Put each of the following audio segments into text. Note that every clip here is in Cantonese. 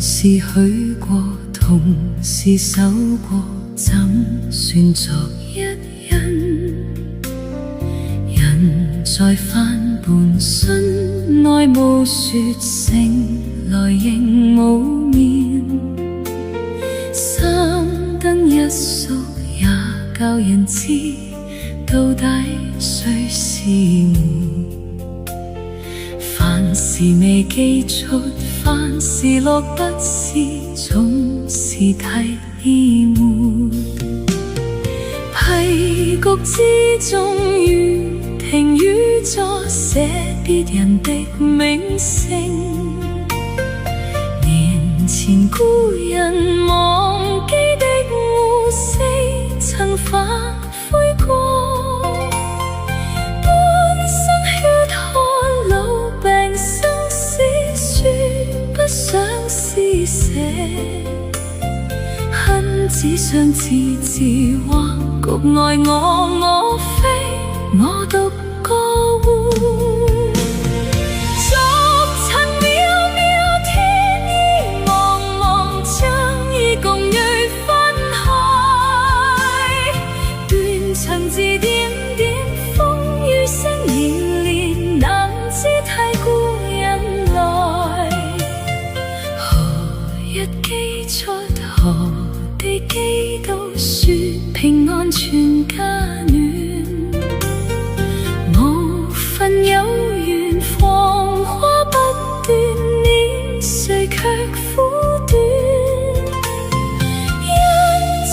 是許過，同是守過，怎算作一人？人在反叛信內無說成來仍無眠，三燈一宿也教人知到底誰是門。凡事未記出，凡事樂不是，總是提悶。批局之中，如停於座，寫別人的名聲。年前故人忘記的污色，曾發灰過。不想施捨，恨紙上字字畫，局外我非我獨個活。逐層渺渺天意茫茫，將已共蕊分開。斷腸字點點風雨聲連連，難知太故人來。日寄出，何地寄到，說平安全家暖。無份有緣，芳花不斷，年歲卻苦短。因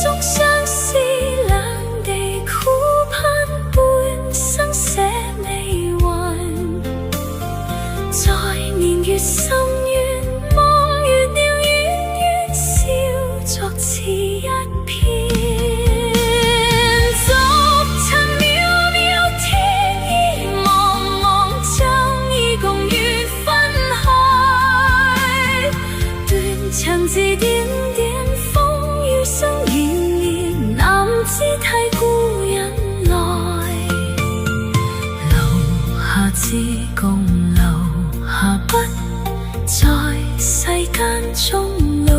終相思兩地苦盼，半生寫未還。在年月深淵，望月了作詞一篇，逐層渺渺天意茫茫，將已共緣分開。斷腸字點點風雨聲連連，難知太故人來。留下字共留下筆，在世間終老。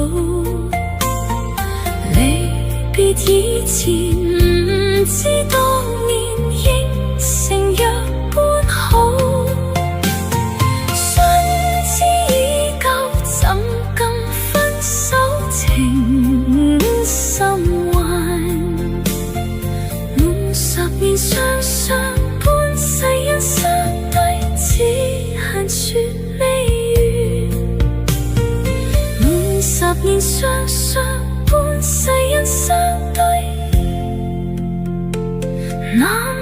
離別以前，唔知當年應承若般好。信知已舊，怎敢分手，情深還。滿十年雙雙，半世人相對，只恨說未完。滿十年雙雙，半世人相對，那